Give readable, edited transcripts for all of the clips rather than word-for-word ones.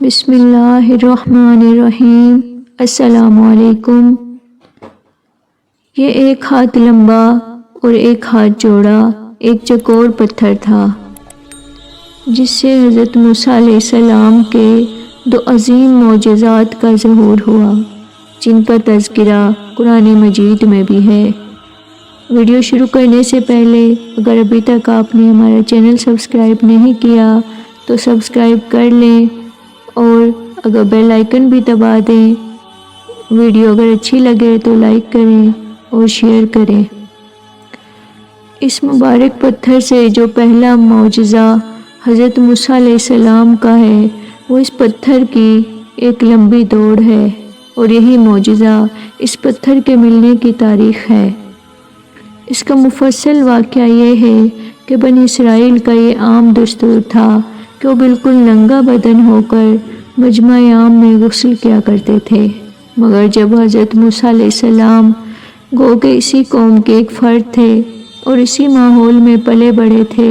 بسم اللہ الرحمن الرحیم۔ السلام علیکم۔ یہ ایک ہاتھ لمبا اور ایک ہاتھ چوڑا ایک چکور پتھر تھا جس سے حضرت موسیٰ علیہ السلام کے دو عظیم معجزات کا ظہور ہوا، جن کا تذکرہ قرآن مجید میں بھی ہے۔ ویڈیو شروع کرنے سے پہلے اگر ابھی تک آپ نے ہمارا چینل سبسکرائب نہیں کیا تو سبسکرائب کر لیں اور اگر بیل آئیکن بھی دبا دیں۔ ویڈیو اگر اچھی لگے تو لائک کریں اور شیئر کریں۔ اس مبارک پتھر سے جو پہلا معجزہ حضرت موسیٰ علیہ السلام کا ہے، وہ اس پتھر کی ایک لمبی دوڑ ہے، اور یہی معجزہ اس پتھر کے ملنے کی تاریخ ہے۔ اس کا مفصل واقعہ یہ ہے کہ بنی اسرائیل کا یہ عام دستور تھا کہ وہ بالکل ننگا بدن ہو کر مجمع عام میں غسل کیا کرتے تھے، مگر جب حضرت موسیٰ علیہ السلام گو کہ اسی قوم کے ایک فرد تھے اور اسی ماحول میں پلے بڑھے تھے،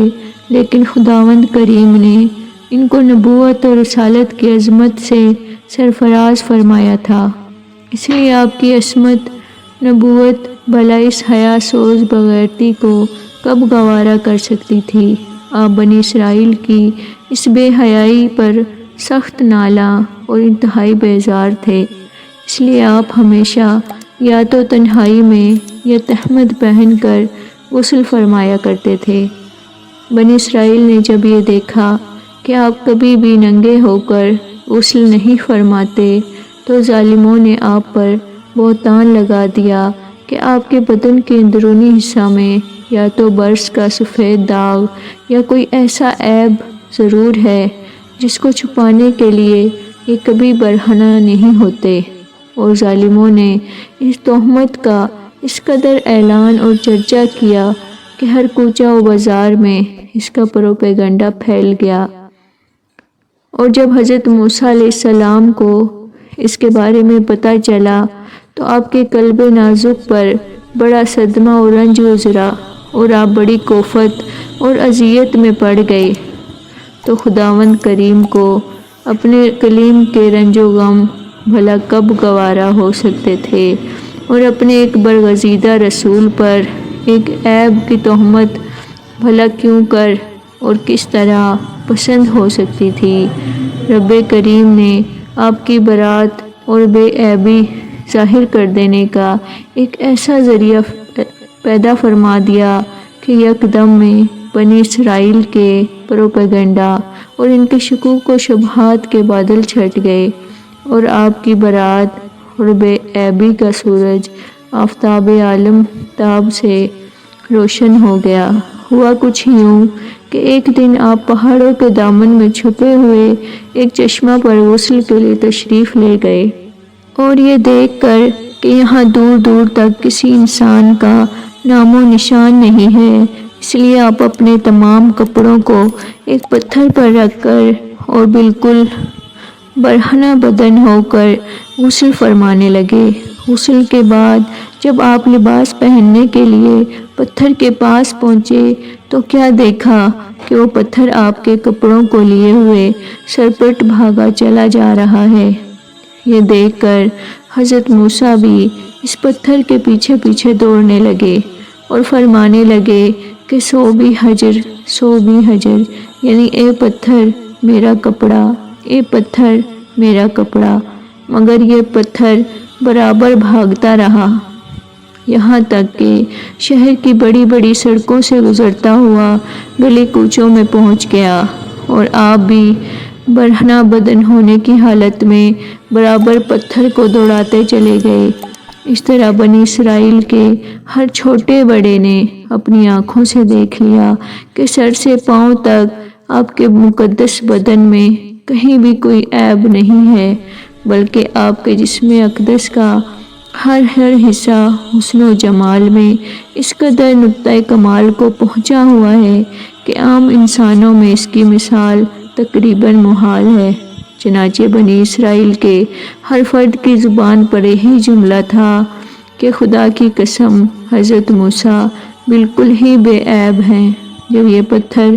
لیکن خداوند کریم نے ان کو نبوت اور رسالت کی عظمت سے سرفراز فرمایا تھا، اس لیے آپ کی عصمت، نبوت بھلا اس حیا سوز بغیرتی کو کب گوارا کر سکتی تھی۔ آپ بنی اسرائیل کی اس بے حیائی پر سخت نالاں اور انتہائی بیزار تھے، اس لیے آپ ہمیشہ یا تو تنہائی میں یا تہمد پہن کر غسل فرمایا کرتے تھے۔ بنی اسرائیل نے جب یہ دیکھا کہ آپ کبھی بھی ننگے ہو کر غسل نہیں فرماتے تو ظالموں نے آپ پر بہتان لگا دیا کہ آپ کے بدن کے اندرونی حصہ میں یا تو برس کا سفید داغ یا کوئی ایسا عیب ضرور ہے جس کو چھپانے کے لیے یہ کبھی برہنہ نہیں ہوتے، اور ظالموں نے اس تہمت کا اس قدر اعلان اور چرچا کیا کہ ہر کوچہ و بازار میں اس کا پروپیگنڈا پھیل گیا۔ اور جب حضرت موسیٰ علیہ السلام کو اس کے بارے میں پتہ چلا تو آپ کے قلب نازک پر بڑا صدمہ اور رنج گزرا، اور آپ بڑی کوفت اور اذیت میں پڑ گئے۔ تو خداوند کریم کو اپنے کلیم کے رنج و غم بھلا کب گوارا ہو سکتے تھے، اور اپنے ایک برگزیدہ رسول پر ایک عیب کی تہمت بھلا کیوں کر اور کس طرح پسند ہو سکتی تھی۔ رب کریم نے آپ کی برات اور بے عیبی ظاہر کر دینے کا ایک ایسا ذریعہ پیدا فرما دیا کہ یکدم میں بنی اسرائیل کے پروپیگنڈا اور ان کے شکوک و شبہات کے بادل چھٹ گئے، اور آپ کی برات اور بے عیبی کا سورج آفتاب عالم تاب سے روشن ہو گیا۔ ہوا کچھ یوں کہ ایک دن آپ پہاڑوں کے دامن میں چھپے ہوئے ایک چشمہ پر غسل کے لیے تشریف لے گئے، اور یہ دیکھ کر کہ یہاں دور دور تک کسی انسان کا نام و نشان نہیں ہے، اس لیے آپ اپنے تمام کپڑوں کو ایک پتھر پر رکھ کر اور بالکل برہنہ بدن ہو کر غسل فرمانے لگے۔ غسل کے بعد جب آپ لباس پہننے کے لیے پتھر کے پاس پہنچے تو کیا دیکھا کہ وہ پتھر آپ کے کپڑوں کو لیے ہوئے سرپٹ بھاگا چلا جا رہا ہے۔ یہ دیکھ کر حضرت موسیٰ بھی اس پتھر کے پیچھے پیچھے دوڑنے لگے اور فرمانے لگے کہ سو بھی حجر، سو بھی حجر، یعنی اے پتھر میرا کپڑا، اے پتھر میرا کپڑا، مگر یہ پتھر برابر بھاگتا رہا، یہاں تک کہ شہر کی بڑی بڑی سڑکوں سے گزرتا ہوا گلی کوچوں میں پہنچ گیا، اور آپ بھی برہنہ بدن ہونے کی حالت میں برابر پتھر کو دوڑاتے چلے گئے۔ اس طرح بنی اسرائیل کے ہر چھوٹے بڑے نے اپنی آنکھوں سے دیکھ لیا کہ سر سے پاؤں تک آپ کے مقدس بدن میں کہیں بھی کوئی عیب نہیں ہے، بلکہ آپ کے جسم اقدس کا ہر حصہ حسن و جمال میں اس قدر نقطۂ کمال کو پہنچا ہوا ہے کہ عام انسانوں میں اس کی مثال تقریباً محال ہے۔ چنانچہ بنی اسرائیل کے ہر فرد کی زبان پر یہی جملہ تھا کہ خدا کی قسم حضرت موسیٰ بالکل ہی بے عیب ہیں۔ جب یہ پتھر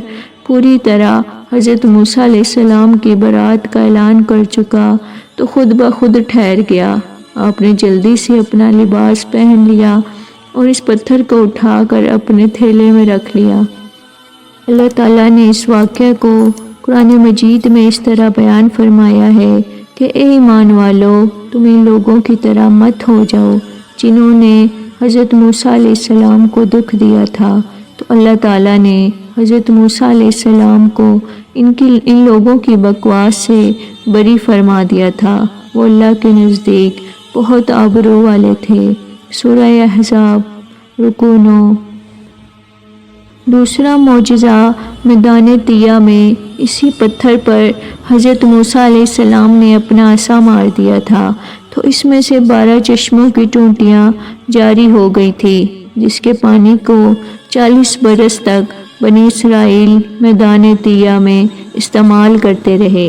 پوری طرح حضرت موسیٰ علیہ السلام کی برات کا اعلان کر چکا تو خود بخود ٹھہر گیا۔ آپ نے جلدی سے اپنا لباس پہن لیا اور اس پتھر کو اٹھا کر اپنے تھیلے میں رکھ لیا۔ اللہ تعالیٰ نے اس واقعے کو قرآن مجید میں اس طرح بیان فرمایا ہے کہ اے ایمان والو، تم ان لوگوں کی طرح مت ہو جاؤ جنہوں نے حضرت موسیٰ علیہ السلام کو دکھ دیا تھا۔ تو اللہ تعالیٰ نے حضرت موسیٰ علیہ السلام کو ان لوگوں کی بکواس سے بری فرما دیا تھا۔ وہ اللہ کے نزدیک بہت آبرو والے تھے۔ سورہ احزاب رکوع 9۔ دوسرا معجزہ میدان طیہ میں اسی پتھر پر حضرت موسیٰ علیہ السلام نے اپنا عصا مار دیا تھا تو اس میں سے 12 چشموں کی ٹوٹیاں جاری ہو گئی تھی، جس کے پانی کو 40 برس تک بنی اسرائیل میدان طیہ میں استعمال کرتے رہے۔